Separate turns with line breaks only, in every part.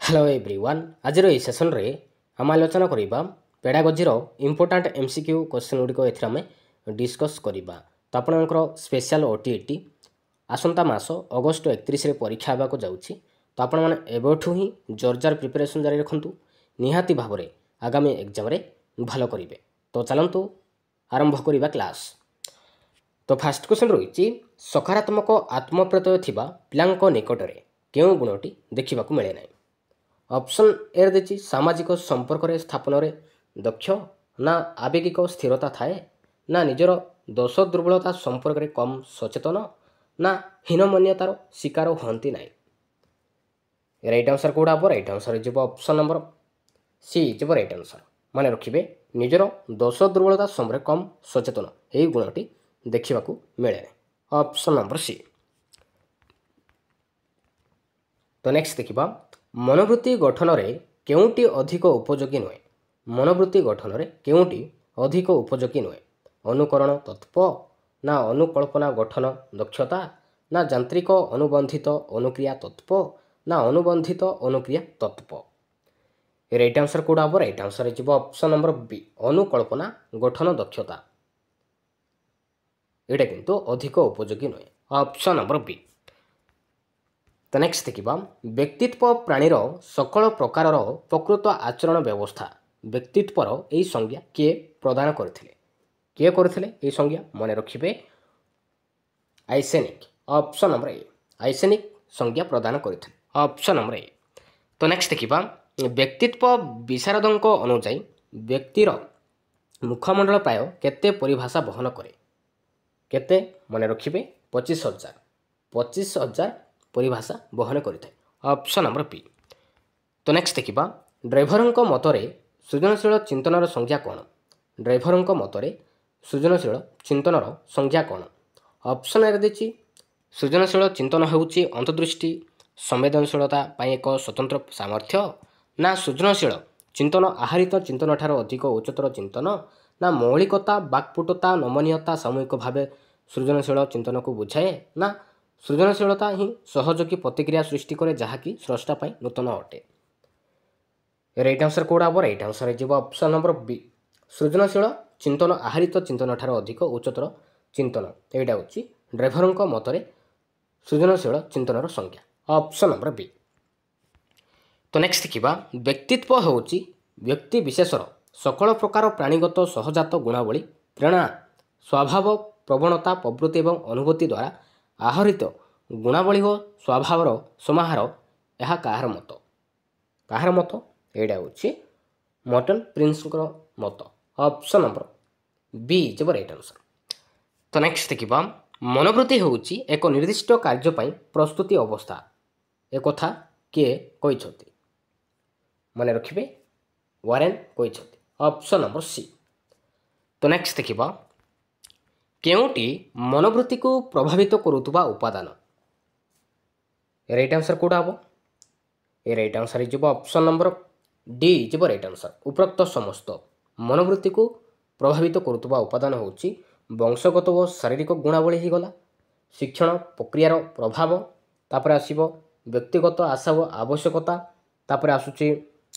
Hello everyone आज ये session रे आम आलोचना करवा पेडागोजीर इंपोर्टाट एमसीक्यू क्वेश्चन गुड़िक एमें डिस्कस करवा। तो आपंकर स्पेशल ओटीईटी आसंता मास अगस्ट 31 परीक्षा होगा जाऊँगी। तो आपण मैंने एवठू ही जोरजार प्रिपरेशन जारी रखु निहाती भाव में आगामी एग्जाम भल करेंगे। तो चलतु आरंभ करवा क्लास। तो फास्ट क्वेश्चन रही सकारात्मक आत्मप्रत्यय थिबा पिलांक निकटरे केउं गुणटी देखा मिले ना। ऑप्शन ए देछि सामाजिक संपर्क रे स्थापन रे दक्ष ना आवेगिक स्थिरता थाए ना निजर दोष दुर्बलता संपर्क रे कम सचेतन ना हीनमन्यतार शिकार हंती ना। राइट आंसर कौड़ा हम राइट आंसर जीव ऑप्शन नंबर सी जीव राइट आंसर। मन रखिए निजर दोष दुर्बलता संपर्क कम सचेतन यही गुणटी देखा मिले ना। Option number C. तो नेक्स्ट देखिबा मनोवृत्ति गठन रे केउंटी अधिक उपयोगी नुहे। मनोवृत्ति गठन रे केउंटी अधिक उपयोगी नुहे। अनुकरण तत्व ना अनुकल्पना गठन दक्षता ना यांत्रिक अनुबंधित अनुक्रिया तत्व ना अनुबंधित अनुक्रिया तत्व। राइट आंसर कौड़ा हम राइट आंसर जीव ऑप्शन नंबर बी अनुकल्पना गठन दक्षता यहाँ किंतु अधिक उपयोगी नुहे। Option number B. तो नेक्स्ट देखिबा व्यक्तित्व प्राणीर सकल प्रकार प्रकृत आचरण व्यवस्था व्यक्तित्वर यही संज्ञा किए प्रदान करथिले किए करथिले यही संज्ञा मन रखिबे आइसेनिक। ऑप्शन नंबर ए आइसेनिक संज्ञा प्रदान करथिले। ऑप्शन नंबर ए। तो नेक्स्ट देखिबा व्यक्तित्व विशारदों अनुसार व्यक्तिर मुखमंडल प्राय केते परिभाषा बहन करे केते मन रखिबे 25,000 परिभाषा बहन करें। Option number B. तो नेक्स्ट देखिबा ड्राइभरों मतरे सृजनशील चिंतनर संज्ञा कौन। ड्राइभरों मतरे सृजनशील चिंतनर संज्ञा कौन। ऑप्शन ए देछि सृजनशील चिंतन होउछि अंतर्दृष्टि संवेदनशीलता पाई एक स्वतंत्र सामर्थ्य ना सृजनशील चिंतन आहरित चिंतन ठार अधिक उच्चतर चिंतन ना मौलिकता बाक्पुटता नमनीयता सामूहिक भाव सृजनशील चिंतन को बुझाए ना सृजनशीलता ही सहयोगी प्रतिक्रिया सृष्टि करे जहाँकि स्रष्टा पाई नूतन अटे। राइट आंसर कौड़ा हम राइट आंसर जीव ऑप्शन नंबर बी सृजनशील चिंतन आहरित चिंतन ठार अधिक उच्चतर चिंतन यहाँ हूँ ड्राइभरों मतरे सृजनशील चिंतनर संज्ञा। Option number B. तो नेक्स्ट देखिबा व्यक्तित्व होउछि व्यक्ति विशेषर सकल प्रकार प्राणीगत सहजात गुणावली प्रेरणा स्वभाव प्रवणता प्रवृत्ति एवं अनुभूति द्वारा आहरित गुणावली हो स्वभावर समाहार। यह कहार मत यहाँ हूँ मॉर्टन प्रिंस मत। ऑप्शन नंबर बी जब राइट आंसर। तो नेक्स्ट देखिबा मनोवृत्ति होउछि एक निर्दिष्ट कार्य पई प्रस्तुति अवस्था एक कथा किए कहिसथि मन रखिबे वारेन कहिसथि। Option number C. तो नेक्स्ट देखिबा केउटी मनोवृत्ति को प्रभावित करुवा उपादान। राइट आंसर कौड़ा हम ए राइट आंसर जीव ऑप्शन नंबर डी जीव राइट आंसर। उपरोक्त समस्त मनोवृत्ति को प्रभावित करुवा उपादान होउछि वंशगत व शारीरिक गुणावली ही गला शिक्षण प्रक्रियार प्रभाव तापर आसीबो व्यक्तिगत आशा व आवश्यकता तापर आसुछि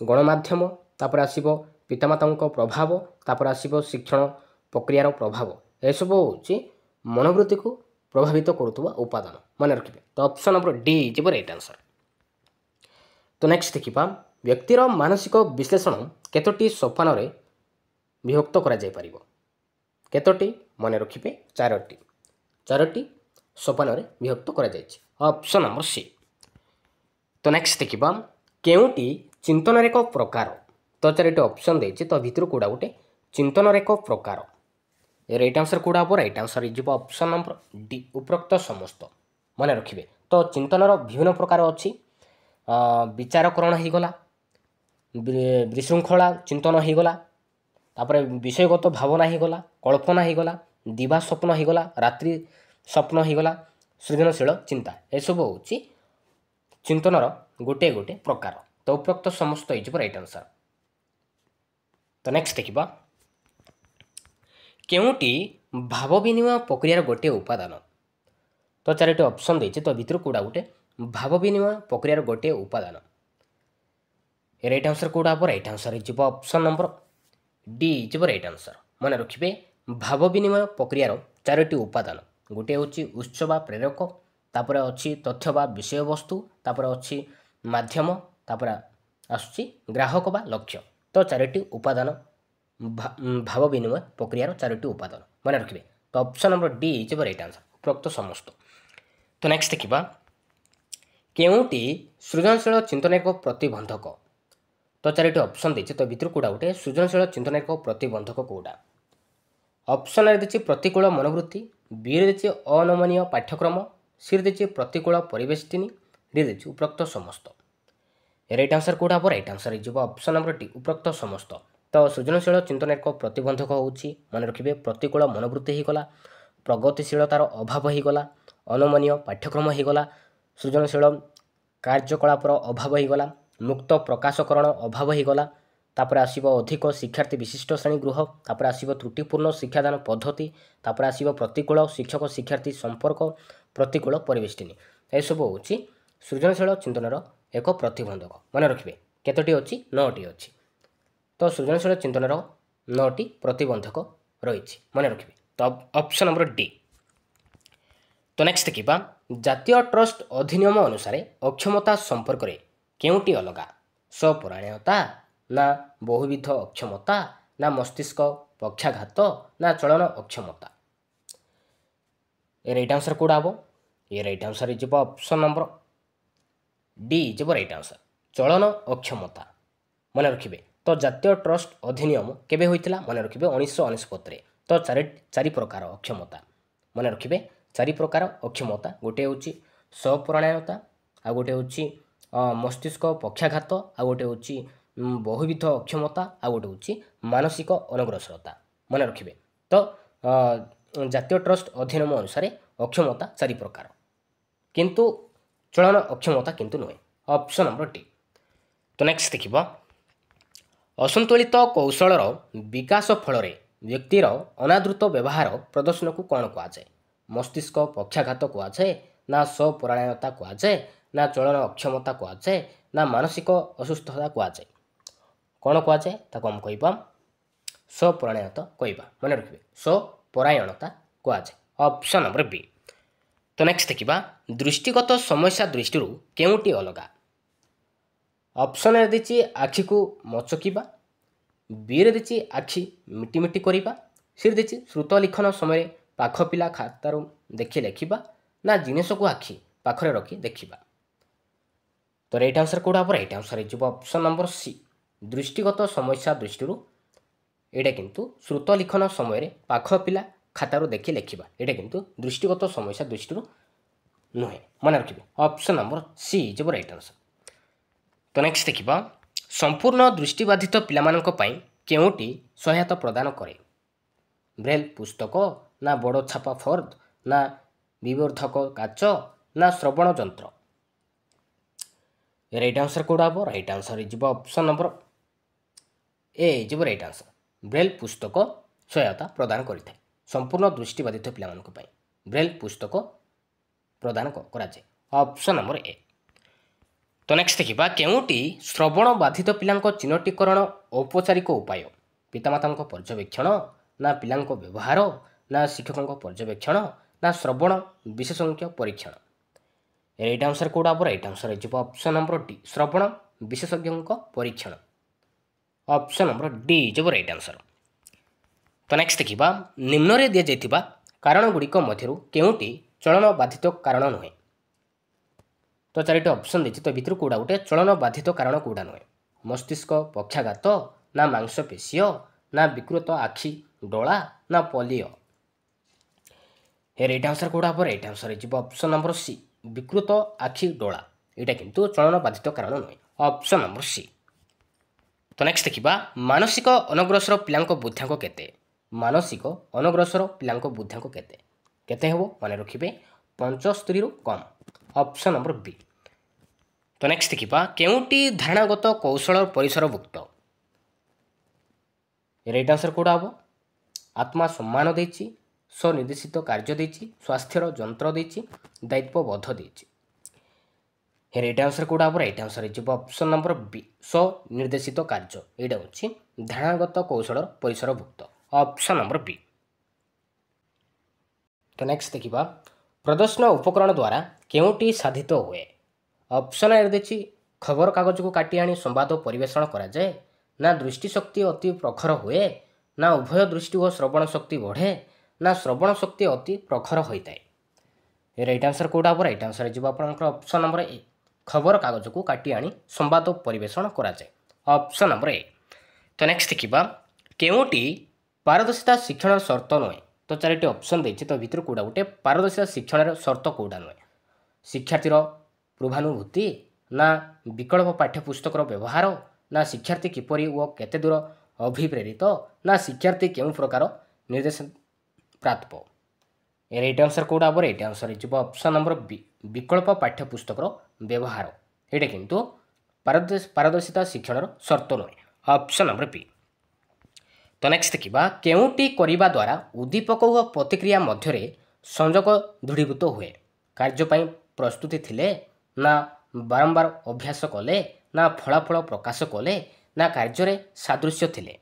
गणमाध्यम तापर आसीबो पितामातांको प्रभाव तापर आसीबो शिक्षण प्रक्रियार प्रभाव एसबू हूँ मनोवृत्ति को प्रभावित करुवा उपादान मन रखिए। तो ऑप्शन नंबर डी जीव राइट आंसर। तो नेक्स्ट देखिबा व्यक्तिर मानसिक विश्लेषण केतोटी सोपान रे विभक्त करा जाय परिबो केतोटी मन रखिए चारोटी सोपान रे विभक्त करा जायछि। Option number C. तो नेक्स्ट देखिबा केउटी चिंतन एक प्रकार। तो चारोटी ऑप्शन देछि तो भितर कोडा गोटे चिंतन एक प्रकार। राइट आंसर कौड़ा हम राइट आंसर जीव ऑप्शन नंबर डी उपरोक्त समस्त मन रखिए। तो चिंतनर विभिन्न प्रकार अच्छी विचारकरण हो गला विशृंखला चिंतन हो गला तापर विषयगत भावना हो गला कल्पना हो गला दिवा स्वप्न हो गला रात्रि स्वप्न हो गला सृजनशील चिंता एसबू हूँ चिंतनर गोटे गोटे प्रकार। तो उपरोक्त समस्त हो राइट आंसर। तो नेक्स्ट देखिबा केउटी भाव विनिमय प्रक्रियार गोटे उपादान। तो चारोटी ऑप्शन देछि तो भितर कोडा गोटे भाव विनिमय प्रक्रियार गोटे उपादान। राइट आंसर कौटा हम right answer option number D right answer मन रखिए भाव विनिमय प्रक्रियार चारोटी उपादान गोटे हूँ उत्स बा प्रेरक तापर अच्छी तथ्य बा विषय वस्तु तापर अच्छी माध्यम तापर आसुची ग्राहक बा लक्ष्य तो चारोटी उपादान भाव विनिमय प्रक्रियार चारोटी उपादान मन रखिए तो option number D right answer उपरोक्त समस्त। तो नेक्स्ट देखा केउटी सृजनशील चिंतन एक प्रतिबंधक तो चारोटी ऑप्शन देछि तो भितर कोडा गोटे सृजनशील चिंतन एक प्रतिबंधक कोडा ऑप्शन ए देछि प्रतिकूल मनोवृत्ति बी रे देछि अनमनीय पाठ्यक्रम सी रे देछि प्रतिकूल परिवेष्टिनी डी देछि उपरोक्त समस्त। राइट आंसर कोडा हम right answer option number D उपरोक्त समस्त। तो सृजनशील चिंतन एक प्रतिबंधक होउछि मन रखिबे प्रतिकूल मनोवृत्ति होगला प्रगतिशीलतार अभाव होगला अनमनीय पाठ्यक्रम होगला सृजनशील कार्यकलापर अभाव होगला मुक्त प्रकाशकरण अभाव होगला तापर आसीबो अधिक शिक्षार्थी विशिष्ट श्रेणी गृह तापर आसीबो त्रुटिपूर्ण शिक्षादान पद्धति तापर आसीबो प्रतिकूल शिक्षक शिक्षार्थी संपर्क प्रतिकूल परिवेष्टिनी ए सब होउछि सृजनशील चिंतनर एक प्रतिबंधक मन रखिबे केतोटी अछि 9टी अछि तो सृजनशील चिंतनर 9टी प्रतिबंधक रहिछि मन रखिबे तो ऑप्शन नंबर डी। तो नेक्स्ट देखिबा जातीय ट्रस्ट अधिनियम अनुसार अक्षमता संपर्क रे केउटी अलगा स्वपरायणता ना बहुविध अक्षमता ना मस्तिष्क पक्षाघात ना चलन अक्षमता राइट आंसर कोडा हम ये right answer option number D right answer चलन अक्षमता मन रखिए तो जातीय ट्रस्ट अधिनियम केबे होइतिला मन रखिए 1969 तो चारि प्रकार अक्षमता मन रखिए चारि प्रकार अक्षमता गोटे हूँ स्वपरायणता आ गोटे हूँ मस्तिष्क पक्षाघात आ गोटे हूँ बहुविध अक्षमता आ गोटे हूँ मानसिक अनग्रसरता मन रखिए तो जातीय ट्रस्ट अधिनियम अनुसार अक्षमता चारि प्रकार किंतु चलन अक्षमता किंतु नुहे ऑप्शन नंबर डी। तो नेक्स्ट देखिबा असंतुलित कौशलर विकास फल व्यक्तिर अनादृत व्यवहार प्रदर्शन को कौन कहुए मस्तिष्क पक्षाघात कहुए ना स्वपरायणता कहुए ना चलन अक्षमता कहुए ना मानसिक असुस्थता कहुए कौन कहुए ताको हम कहबा स्वपरायणता कहबा मन रखिए स्वपरायणता कहुए ऑप्शन नंबर बी। तो नेक्स्ट देखिबा दृष्टिगत समस्या दृष्टि केउटी अलगा ऑप्शन ए देछि आखि को मचकिबा बी रे देछि आखि मिटिमिटी करिबा सी रे देछि श्रुत लिखन समय पाख पिला खातार देखि लेखिबा ना जिनिस को आखि पाखरे रखी देखिबा तो राइट आंसर कोडा हम right answer option number C दृष्टिगत समस्या दृष्टि एटा किंतु श्रुत लिखन समय पाख पिला खातार देखि लेखिबा एटा किंतु दृष्टिगत समस्या दृष्टि नुहे मन रखिए option number C right answer. तो नेक्स्ट देखिबा संपूर्ण दृष्टिबाधित पिलामानक पई केउटी सहायता प्रदान करे ब्रेल पुस्तक ना बड़ छापा फर्द ना विवर्धक काच ना श्रवण यंत्र राइट आंसर कोडा हम राइट आंसर ऑप्शन नंबर ए राइट आंसर ब्रेल पुस्तक सहायता प्रदान करिଥାଏ संपूर्ण दृष्टिबाधित पिलामानक पई ब्रेल पुस्तक प्रदान कराए ऑप्शन नंबर ए। तो नेक्स्ट देखिबा केउटी श्रवण बाधित पिलांक चिन्हटीकरण औपचारिक उपाय पितामाता पर्यवेक्षण ना पिलांक व्यवहार ना शिक्षकों पर्यवेक्षण ना श्रवण विशेषज्ञ परीक्षण राइट आंसर कोडा हम right answer option number D श्रवण विशेषज्ञ परीक्षण option number D right answer. तो नेक्स्ट देखिबा निम्न रे दिया जायतिबा कारण गुड़िक मध्यरु केउटी चलन बाधित कारण नुहे तो चारिटी ऑप्शन देछि तो भितर कोडा गोटे चलन बाधित कारण कोडा नुहे मस्तिष्क पक्षाघात ना मांसपेशीय ना विकृत आखि डोला ना पोलियो राइट आंसर कोडा हम right answer option number C विकृत आखि डोला एटा किंतु चलन बाधित कारण नुहे ऑप्शन नंबर सी। तो नेक्स्ट देखिबा मानसिक अनग्रसर पिलांक बुद्ध्यांक केते मानसिक अनग्रसर पिलांक बुद्ध्यांक केते केते हेबो माने रखिबे 75 रु कम ऑप्शन नंबर बी। तो नेक्स्ट देखिबा केउटी धारणागत कौशल परिसरभुक्त राइट आंसर कोडा हम आत्मा सम्मान देछि स्वनिर्देशित कार्य देछि स्वास्थ्यर जंत्र देछि दायित्वबोध देछि রাইট আনসর কোড হব রাইট আনসর হয়ে অপশন নম্বর বি স্বনির্দেশিত কার্য এইটা হচ্ছে ধারণাগত কৌশল পরিসরভুক্ত অপশন নম্বর বি। তো নেক্সট देखा प्रदर्शन उपकरण द्वारा केउटी साधित हुए ऑप्शन ए देखिए खबर कागज को काटी आनी संवाद परिवेषण करा जाए ना दृष्टिशक्ति अति प्रखर हुए ना उभय दृष्टि और श्रवण शक्ति बढ़े ना श्रवण शक्ति अति प्रखर होता है। राइट आंसर कोड हम राइट आंसर जी ऑप्शन नंबर ए खबर कागज को काटी आनी संवाद परिवेषण करा जाए ऑप्शन नंबर ए। तो नेक्स्ट देखा केउटी पारदर्शिता शिक्षण शर्त नुहे तो चारोटी ऑप्शन देती तो भितर कौटा गोटे पारदर्शिता शिक्षण शर्त कौटा नुहे शिक्षार्थीर पूर्वानुभूति ना विकल्प पाठ्यपुस्तकर व्यवहार ना शिक्षार्थी किपरि व केते दूर अभिप्रेरित ना शिक्षार्थी केउं प्रकार निर्देश प्राप्त। राइट आंसर कौटा हम राइट आंसर हो ऑप्शन नंबर बी विकल्प पाठ्यपुस्तकर व्यवहार ये किंतु पारदर्शिता शिक्षण शर्त नुहे ऑप्शन नंबर बी। तो नेक्स्ट देखा केउटी करिबा द्वारा उद्दीपक व प्रतिक्रिया मध्य संजोग दृढ़ीभूत हुए कार्यपाई प्रस्तुति थिले ना बारंबार अभ्यास कले ना फलाफल प्रकाश कले ना कार्य सादृश्य थिले।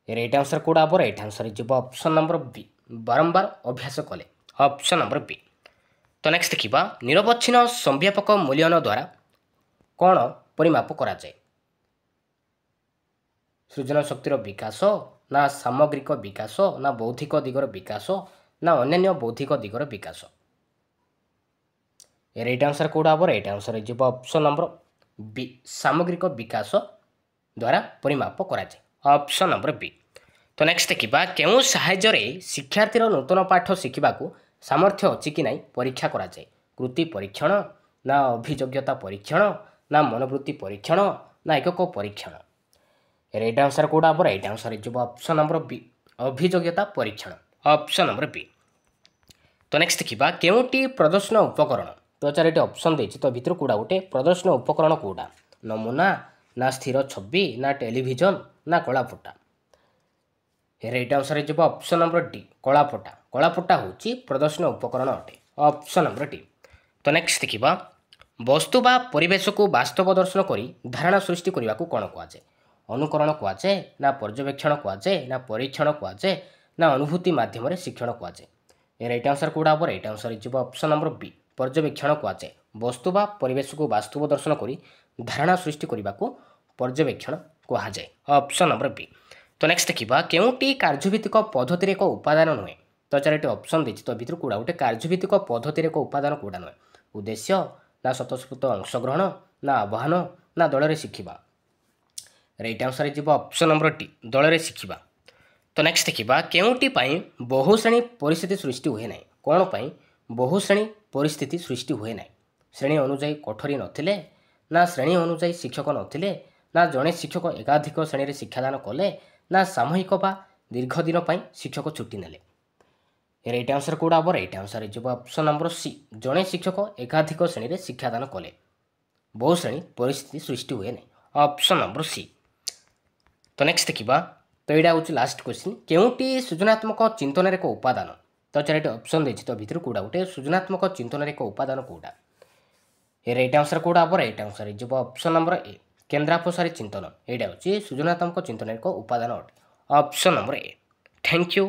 राइट आंसर कौटा हम राइट आंसर हो ऑप्शन नंबर बी बारंबार अभ्यास कले ऑप्शन नंबर बी। तो नेक्स्ट देखा निरवच्छिन्न संव्यापक मूल्यांकन द्वारा कौन परिमाप करा जाए सृजन शक्तिर विकास ना सामग्रिक विकास ना बौद्धिक दिगर विकास ना अन्य बौद्धिक दिगर विकास। राइट आंसर कौटा हम राइट आंसर हो ऑप्शन नंबर बी सामग्रिक विकास द्वारा परिमाप करा जाए ऑप्शन नंबर बी। तो नेक्स्ट देखा केउं साहाय्य शिक्षार्थीर नूतन पाठ शिखा सामर्थ्य अच्छी कि नहीं परीक्षा करा जाए कृति परीक्षण ना अभियोग्यता परीक्षण ना मनोवृत्ति परीक्षण ना एकक परीक्षण। राइट आंसर कौटा हम राइट आंसर हो ऑप्शन नंबर बी अभियोग्यता परीक्षण ऑप्शन नंबर बी। तो नेक्स्ट देखा केउटी प्रदर्शन उपकरण तो चारोटी ऑप्शन देती तो भितर कौटा गोटे प्रदर्शन उपकरण कौटा नमूना ना स्थिर छवि ना टेलीविजन ना कलापटा। राइट आंसर हो ऑप्शन नंबर डी कलापटा कलापटा हूँ प्रदर्शन उपकरण अटे ऑप्शन नंबर डी। तो नेक्स्ट देखा वस्तु बा परिवेश को वास्तव दर्शन कर धारणा सृष्टि करने को कौन कहुए अनुकरण कहुए ना पर्यवेक्षण कहुए ना परीक्षण कहुए ना अनुभूति मध्यम शिक्षण कहुए। राइट आंसर कौटा हम राइट आंसर हो ऑप्शन नंबर बी पर्यवेक्षण कहुए वस्तु बा परिवेश को वास्तव दर्शन कर धारणा सृष्टि करने को पर्यवेक्षण कहुए ऑप्शन नंबर बी। तो नेक्स्ट देखा केउटी कार्यभित्तिक पद्धति एक उपादान नुहे तो चारोटी ऑप्शन देती तो भितर कौटा गोटे कार्यभित्तिक पद्धति एक उपादान कौटा नुहे उद्देश्य ना स्वतःस्फूर्त अंशग्रहण ना आह्वान ना दल शिखा। राइट आंसर हो ऑप्शन नंबर डी दल शिखा। तो नेक्स्ट देखा केउटी बहुश्रेणी परिस्थिति सृष्टि हुए ना कौन पाई बहुश्रेणी परिस्थिति सृष्टि हुए ना श्रेणी अनुजाई कोठरी नथिले ना श्रेणी अनुजाई शिक्षक नथिले ना जड़े शिक्षक एकाधिक श्रेणी शिक्षादान कले ना सामूहिक बा दीर्घ दिन शिक्षक छुट्टी नेले। राइट आंसर कौटा हम राइट आंसर हो ऑप्शन नंबर सी जड़े शिक्षक एकाधिक श्रेणी शिक्षादान कले बहुश्रेणी परिस्थिति सृष्टि हुए ना ऑप्शन नंबर सी। तो नेक्स्ट देखा तो यहाँ हूँ लास्ट क्वेश्चन केउटी सृजनात्मक चिंतन एक उपादान तो चारोटी ऑप्शन देती तो भितर कौटा गोटे सृजनात्मक चिंतन एक उपादान कौटा। राइट आंसर कौटा हम राइट आंसर हो ऑप्शन नंबर ए केन्द्रापसारी चिंतन यहाँ हूँ सृजनात्मक चिंतन एक उपादान अटे option number A. Thank you.